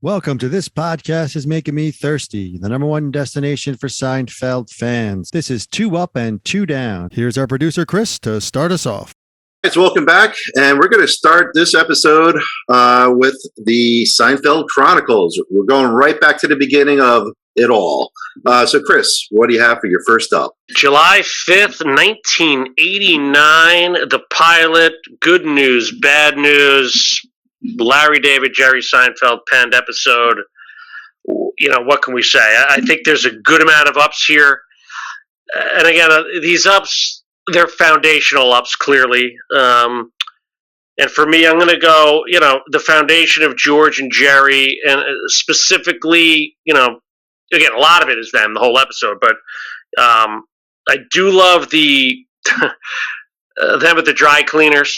Welcome to This Podcast is Making Me Thirsty, the number one destination for Seinfeld fans. This is Two Up and Two Down. Here's our producer, Chris, to start us off. Guys, welcome back. And we're going to start this episode with the Seinfeld Chronicles. We're going right back to the beginning of it all. So, Chris, what do you have for your first up? July 5th, 1989, the pilot, good news, bad news, Larry David, Jerry Seinfeld penned episode. You know, what can we say? I think there's a good amount of ups here. And again, these ups, they're foundational ups, clearly. And for me, I'm going to go, the foundation of George and Jerry, and specifically, again, a lot of it is them, the whole episode, but I do love the them at the dry cleaners.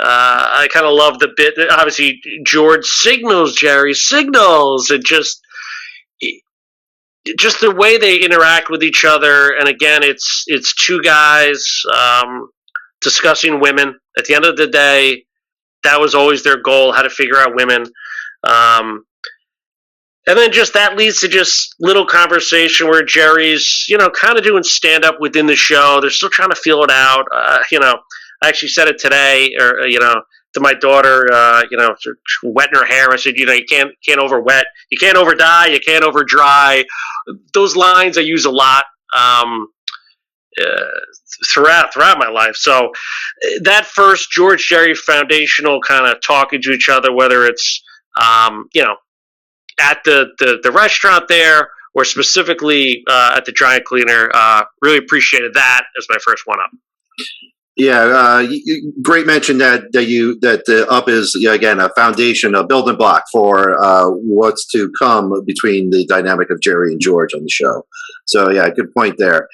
I kind of love the bit. Obviously, George signals Jerry signals, and just the way they interact with each other. And again, it's two guys discussing women. At the end of the day, that was always their goal: how to figure out women. And then just that leads to just little conversation where Jerry's, kind of doing stand up within the show. They're still trying to feel it out. I actually said it today, or to my daughter, wetting her hair. I said, you can't over wet, you can't over dye, you can't over dry. Those lines I use a lot throughout my life. So that first George Jerry foundational kind of talking to each other, whether it's at the restaurant there or specifically at the dry cleaner, really appreciated that as my first one up. Yeah, great mention that the up is again a foundation, a building block for what's to come between the dynamic of Jerry and George on the show. So yeah, good point there.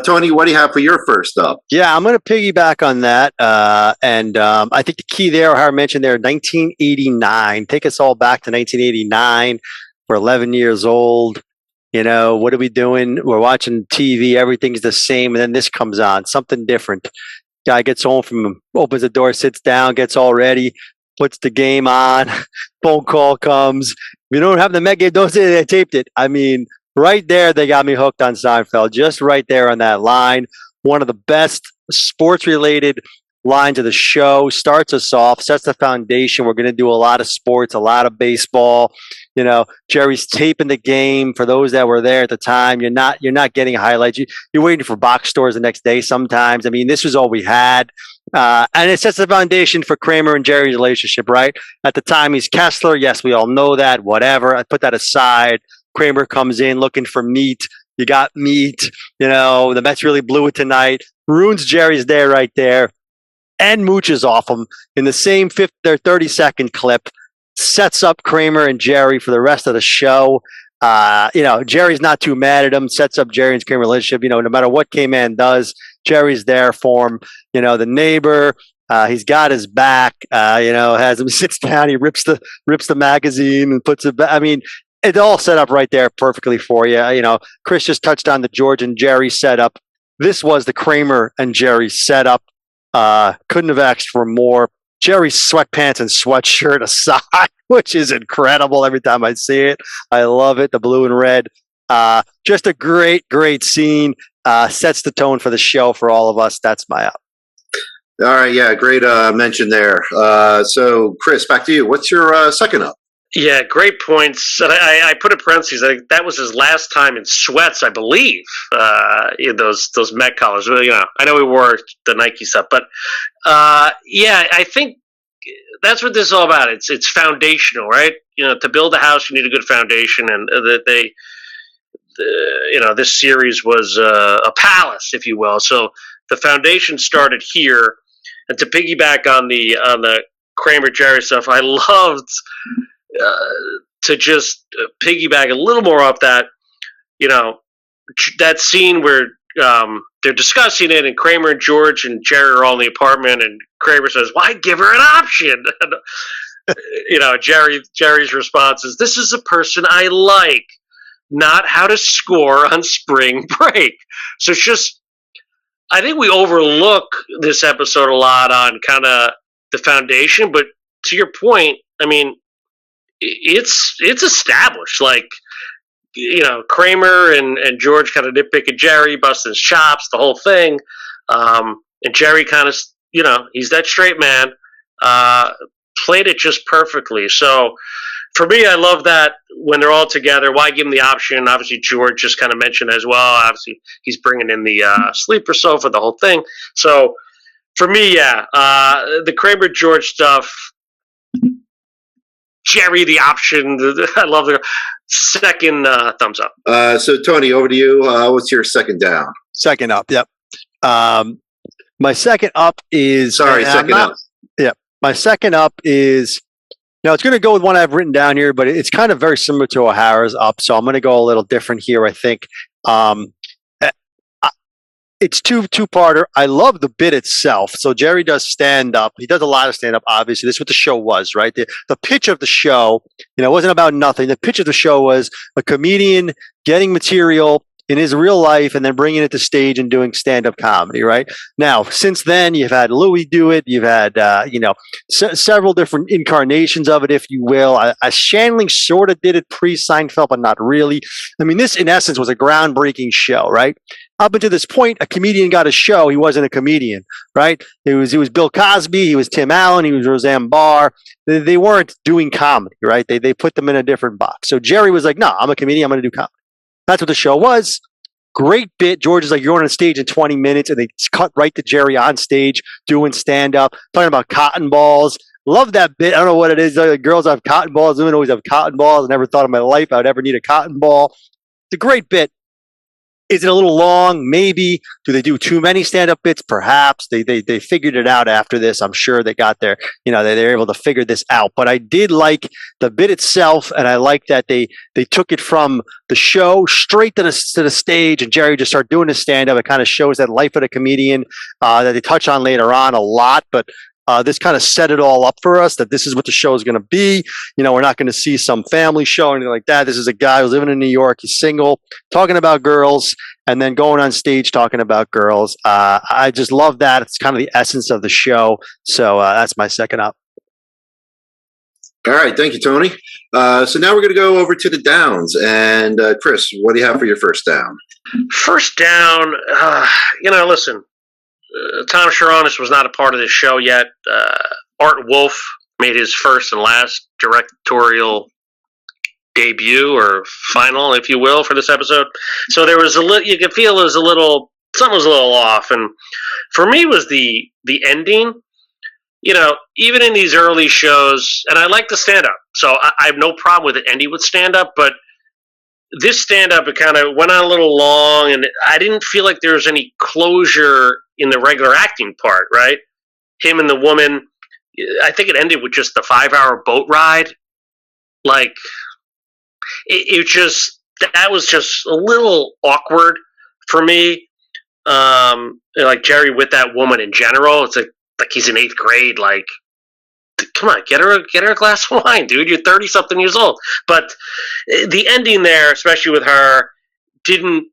Tony, what do you have for your first up? Yeah, I'm going to piggyback on that, and I think the key there, how I mentioned there, 1989. Take us all back to 1989. We're 11 years old. What are we doing? We're watching TV. Everything's the same, and then this comes on, something different. Guy gets home opens the door, sits down, gets all ready, puts the game on. Phone call comes. We don't have the Met game. Don't say they taped it. I mean, right there, they got me hooked on Seinfeld. Just right there on that line. One of the best sports-related lines of the show. Starts us off, sets the foundation. We're going to do a lot of sports, a lot of baseball. Jerry's taping the game. For those that were there at the time, you're not getting highlights. You're waiting for box stores the next day sometimes. I mean, this was all we had. And it sets the foundation for Kramer and Jerry's relationship, right? At the time, he's Kessler. Yes, we all know that. Whatever. I put that aside. Kramer comes in looking for meat. You got meat. The Mets really blew it tonight. Ruins Jerry's day right there. And mooches off him in the same 30-second clip. Sets up Kramer and Jerry for the rest of the show. Jerry's not too mad at him. Sets up Jerry and Kramer relationship. No matter what K-Man does, Jerry's there for him. The neighbor, he's got his back. Has him sits down. He rips the magazine and puts it back. I mean, it's all set up right there perfectly for you. Chris just touched on the George and Jerry setup. This was the Kramer and Jerry setup. Couldn't have asked for more. Jerry's sweatpants and sweatshirt aside, which is incredible every time I see it. I love it, the blue and red. Just a great, great scene. Sets the tone for the show for all of us. That's my up. All right, yeah, great mention there. So, Chris, back to you. What's your second up? Yeah, great points. And I put in parentheses, I think that was his last time in sweats, I believe, in those Met collars. I know he wore the Nike stuff, but I think that's what this is all about. It's foundational, right? To build a house, you need a good foundation, and this series was a palace, if you will. So the foundation started here, and to piggyback on the Kramer Jerry stuff, I loved. To just piggyback a little more off that, that scene where they're discussing it, and Kramer and George and Jerry are all in the apartment, and Kramer says, "Why give her an option?" And, Jerry's response is, "This is a person I like, not how to score on spring break." So it's just, I think we overlook this episode a lot on kind of the foundation, but to your point, I mean, it's established. Like, Kramer and George kind of nitpick at Jerry, busting his chops, the whole thing. And Jerry kind of, he's that straight man, played it just perfectly. So for me, I love that when they're all together. Why give them the option? Obviously, George just kind of mentioned as well. Obviously, he's bringing in the sleeper sofa, the whole thing. So for me, yeah, the Kramer George stuff, Jerry the option. I love the second thumbs up. So Tony, over to you. What's your second down? Second up, yep. My second up is second up. Yeah, my second up is now it's going to go with one I've written down here, but it's kind of very similar to O'Hara's up, so I'm going to go a little different here. I think it's two-parter. I love the bit itself. So Jerry does stand up. He does a lot of stand up. Obviously, this is what the show was, right? The pitch of the show, it wasn't about nothing. The pitch of the show was a comedian getting material in his real life and then bringing it to stage and doing stand-up comedy, right? Now, since then, you've had Louis do it. You've had, several different incarnations of it, if you will. Shandling sort of did it pre-Seinfeld, but not really. I mean, this, in essence, was a groundbreaking show, right? Up until this point, a comedian got a show. He wasn't a comedian, right? It was Bill Cosby. He was Tim Allen. He was Roseanne Barr. They weren't doing comedy, right? They put them in a different box. So Jerry was like, no, I'm a comedian. I'm going to do comedy. That's what the show was. Great bit. George is like, you're on stage in 20 minutes, and they cut right to Jerry on stage doing stand-up, talking about cotton balls. Love that bit. I don't know what it is. Girls have cotton balls. Women always have cotton balls. I never thought in my life I would ever need a cotton ball. It's a great bit. Is it a little long? Maybe. Do they do too many stand-up bits? Perhaps. They figured it out after this. I'm sure they got there. They're able to figure this out. But I did like the bit itself, and I like that they took it from the show straight to the stage, and Jerry just started doing his stand-up. It kind of shows that life of the comedian that they touch on later on a lot, but this kind of set it all up for us that this is what the show is going to be. We're not going to see some family show or anything like that. This is a guy who's living in New York. He's single, talking about girls, and then going on stage talking about girls. I just love that. It's kind of the essence of the show. So that's my second up. All right. Thank you, Tony. So now we're going to go over to the downs. And Chris, what do you have for your first down? First down, listen. Tom Sharonis was not a part of this show yet. Art Wolf made his first and last directorial debut or final, if you will, for this episode. So there was you could feel it was something was a little off. And for me was the ending. Even in these early shows, and I like the stand-up, so I have no problem with it ending with stand-up, but this stand-up, it kind of went on a little long, and I didn't feel like there was any closure in the regular acting part, right? Him and the woman, I think it ended with just the 5-hour boat ride. Like, that was just a little awkward for me. Like Jerry with that woman in general, it's like he's in 8th grade, like, come on, get her a glass of wine, dude. You're 30-something years old. But the ending there, especially with her, didn't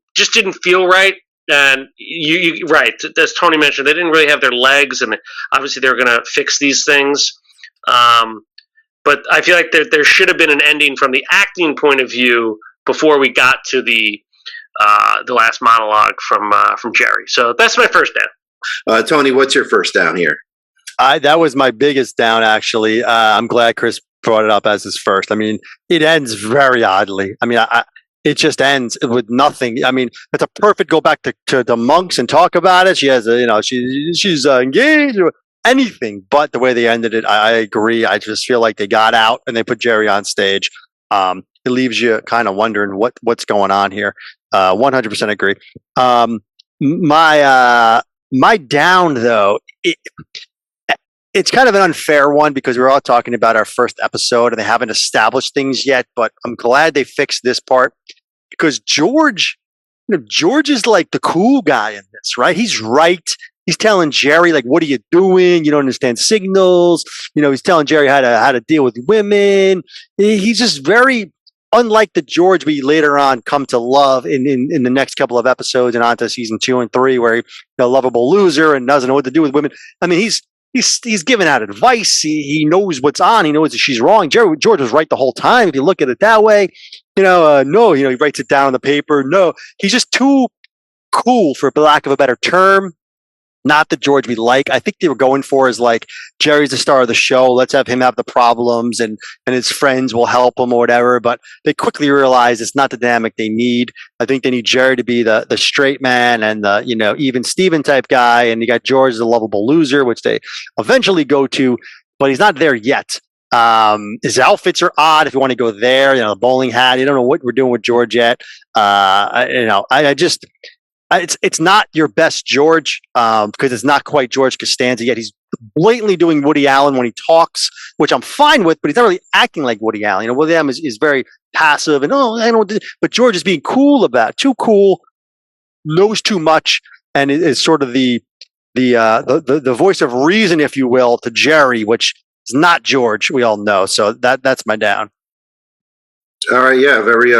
feel right. And you right, as Tony mentioned, they didn't really have their legs, and obviously they were going to fix these things. But I feel like there should have been an ending from the acting point of view before we got to the last monologue from Jerry. So that's my first down. Tony, what's your first down here? That was my biggest down, actually. I'm glad Chris brought it up as his first. I mean, it ends very oddly. I mean, it just ends with nothing. I mean, it's a perfect go back to the monks and talk about it. She has she's engaged or anything but the way they ended it. I agree. I just feel like they got out and they put Jerry on stage. It leaves you kind of wondering what's going on here. 100% agree. My down though, it's kind of an unfair one because we're all talking about our first episode and they haven't established things yet, but I'm glad they fixed this part because George is like the cool guy in this, right? He's right. He's telling Jerry, like, what are you doing? You don't understand signals. He's telling Jerry how to deal with women. He's just very unlike the George we later on come to love in the next couple of episodes and on to season 2 and 3, where he's a lovable loser and doesn't know what to do with women. I mean, he's giving out advice. He knows what's on. He knows that she's wrong. George was right the whole time. If you look at it that way, no, he writes it down on the paper. No, he's just too cool, for lack of a better term. Not the George we like. I think they were going for is like, Jerry's the star of the show. Let's have him have the problems, and his friends will help him or whatever. But they quickly realize it's not the dynamic they need. I think they need Jerry to be the straight man and the even Steven type guy, and you got George as a lovable loser, which they eventually go to, but he's not there yet. His outfits are odd. If you want to go there, the bowling hat. You don't know what we're doing with George yet. I just. It's not your best George, because it's not quite George Costanza yet. He's blatantly doing Woody Allen when he talks, which I'm fine with, but he's not really acting like Woody Allen. Woody Allen is very passive and I don't. But George is being too cool, knows too much, and is sort of the voice of reason, if you will, to Jerry, which is not George. We all know. So that's my down. All right, yeah, very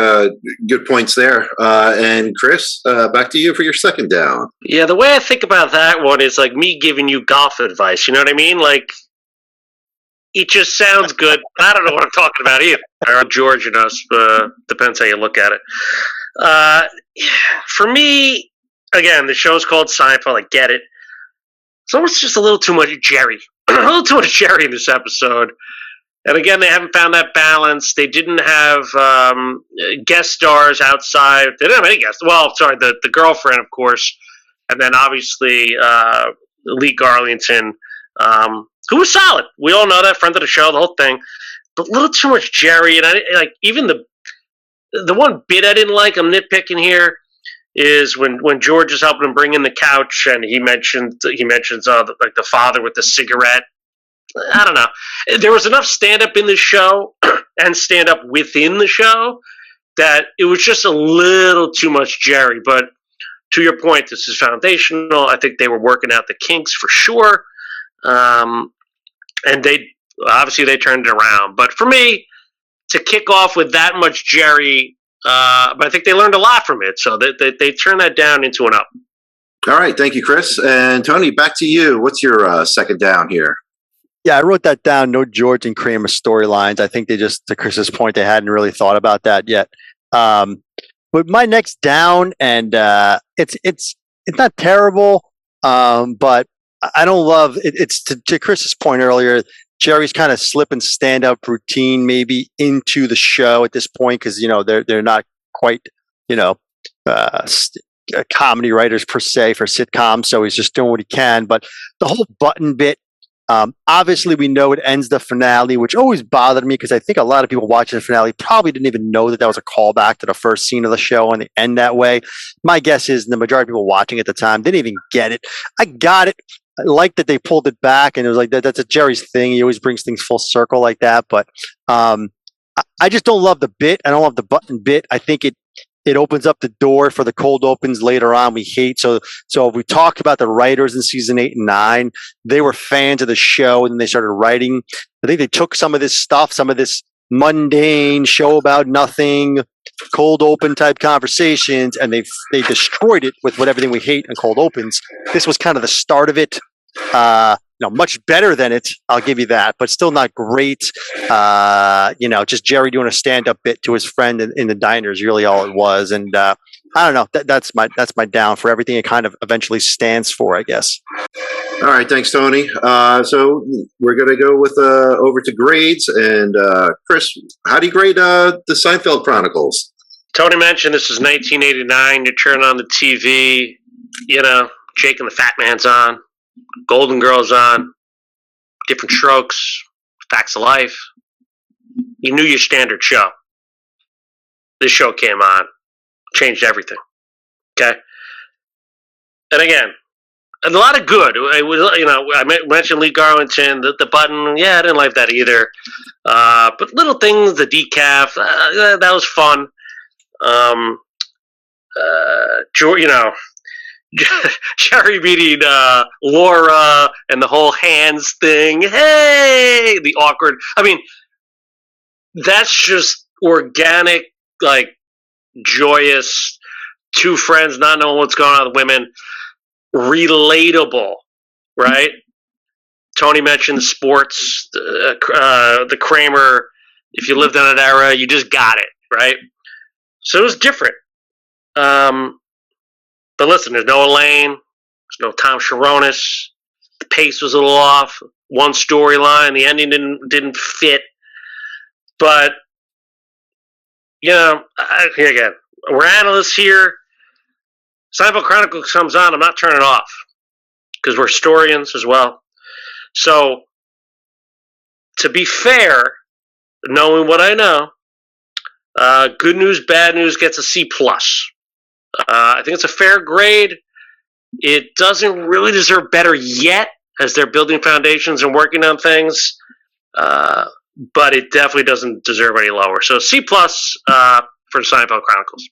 good points there. And Chris, back to you for your second down. Yeah, the way I think about that one is like me giving you golf advice. You know what I mean? Like, it just sounds good. I don't know what I'm talking about either. Or George and us, depends how you look at it. For me, again, the show's called Seinfeld. I get it. It's almost just a little too much Jerry. A little too much Jerry in this episode. And again, they haven't found that balance. They didn't have guest stars outside. They didn't have any guests. Well, sorry, the girlfriend, of course. And then obviously Lee Garlington, who was solid. We all know that, friend of the show, the whole thing. But a little too much Jerry. And even the one bit I didn't like, I'm nitpicking here, is when George is helping him bring in the couch, and he mentions like the father with the cigarette. I don't know. There was enough stand-up in the show and stand-up within the show that it was just a little too much Jerry. But to your point, this is foundational. I think they were working out the kinks for sure. And they turned it around. But for me, to kick off with that much Jerry, but I think they learned a lot from it. So they turned that down into an up. All right. Thank you, Chris. And Tony, back to you. What's your second down here? Yeah, I wrote that down. No George and Kramer storylines. I think they just, to Chris's point, they hadn't really thought about that yet. But my next down, and it's not terrible, but I don't love it. It's to Chris's point earlier. Jerry's kind of slip and stand up routine maybe into the show at this point, because they're not quite comedy writers per se for sitcoms, so he's just doing what he can. But the whole button bit. Obviously, we know it ends the finale, which always bothered me because I think a lot of people watching the finale probably didn't even know that was a callback to the first scene of the show and they end that way. My guess is the majority of people watching at the time didn't even get it. I got it. I liked that they pulled it back, and it was like that's a Jerry's thing. He always brings things full circle like that. But I just don't love the bit. I don't love the button bit. I think it opens up the door for the cold opens later on we hate. So if we talk about the writers in season 8 and 9, they were fans of the show and they started writing. I think they took some of this stuff, some of this mundane show about nothing, cold open type conversations, and they destroyed it with everything we hate in cold opens. This was kind of the start of it. Much better than it, I'll give you that, but still not great. Just Jerry doing a stand-up bit to his friend in the diner is really all it was. And I don't know. That's my down for everything it kind of eventually stands for, I guess. All right, thanks, Tony. So we're gonna go with over to grades. And Chris, how do you grade the Seinfeld Chronicles? Tony mentioned this is 1989. You turn on the TV, Jake and the Fat Man's on. Golden Girls on, Different Strokes, Facts of Life. You knew your standard show. This show came on, changed everything. Okay? And again, a lot of good. I mentioned Lee Garlington, the button. Yeah, I didn't like that either. But little things, the decaf, that was fun. Jerry meeting Laura and the whole hands thing. Hey, the awkward. I mean, that's just organic, like joyous. Two friends not knowing what's going on with women. Relatable, right? Tony mentioned the sports, the Kramer. If you lived in that era, you just got it, right? So it was different. But listen, there's no Elaine, there's no Tom Sharonis. The pace was a little off. One storyline, the ending didn't fit. But again, we're analysts here. Seinfeld Chronicles comes on, I'm not turning off because we're historians as well. So, to be fair, knowing what I know, good news, bad news gets a C plus. I think it's a fair grade. It doesn't really deserve better yet, as they're building foundations and working on things. But it definitely doesn't deserve any lower. So C plus for Seinfeld Chronicles.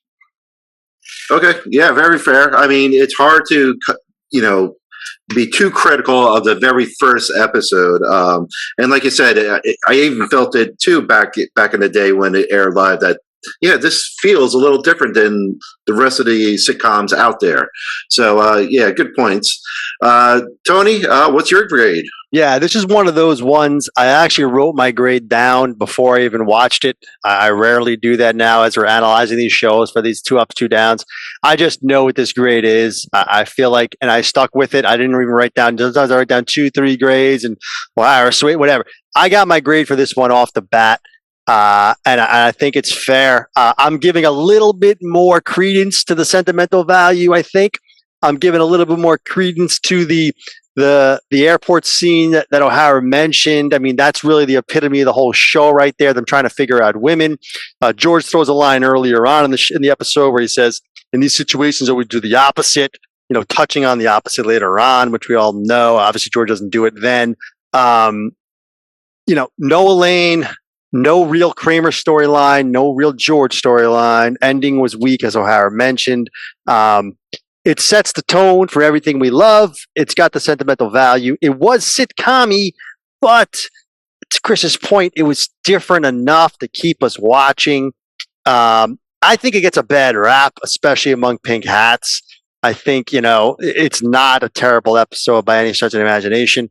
Okay, yeah, very fair. I mean, it's hard to, be too critical of the very first episode. And like I said, I even felt it too back in the day when it aired live that, this feels a little different than the rest of the sitcoms out there. So, good points. Tony, what's your grade? Yeah, this is one of those ones. I actually wrote my grade down before I even watched it. I rarely do that now as we're analyzing these shows for these 2 ups, 2 downs. I just know what this grade is. I feel like, and I stuck with it. I didn't even write down, sometimes I write down 2, 3 grades and wow, or sweet, whatever. I got my grade for this one off the bat. And I think it's fair. I'm giving a little bit more credence to the sentimental value, I think. I'm giving a little bit more credence to the airport scene that O'Hara mentioned. I mean, that's really the epitome of the whole show right there, them trying to figure out women. George throws a line earlier on in the episode where he says, in these situations, I would do the opposite, touching on the opposite later on, which we all know. Obviously, George doesn't do it then. No Elaine, no real Kramer storyline, no real George storyline. Ending was weak, as O'Hara mentioned. It sets the tone for everything we love. It's got the sentimental value. It was sitcom-y, but to Chris's point, it was different enough to keep us watching. I think it gets a bad rap, especially among pink hats. I think, it's not a terrible episode by any stretch of the imagination.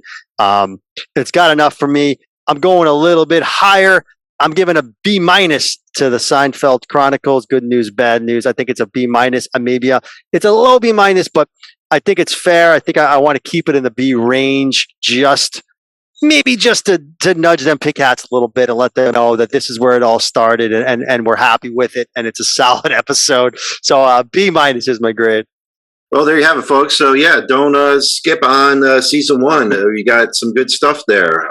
It's got enough for me. I'm going a little bit higher. I'm giving a B- to the Seinfeld Chronicles. Good news, bad news. I think it's a B-. Maybe it's a low B-, but I think it's fair. I think I want to keep it in the B range, just to nudge them pig hats a little bit and let them know that this is where it all started and we're happy with it and it's a solid episode. So B- is my grade. Well, there you have it, folks. So, don't skip on season 1. You got some good stuff there.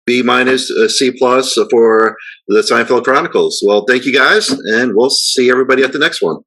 B-, C+ for the Seinfeld Chronicles. Well, thank you guys, and we'll see everybody at the next one.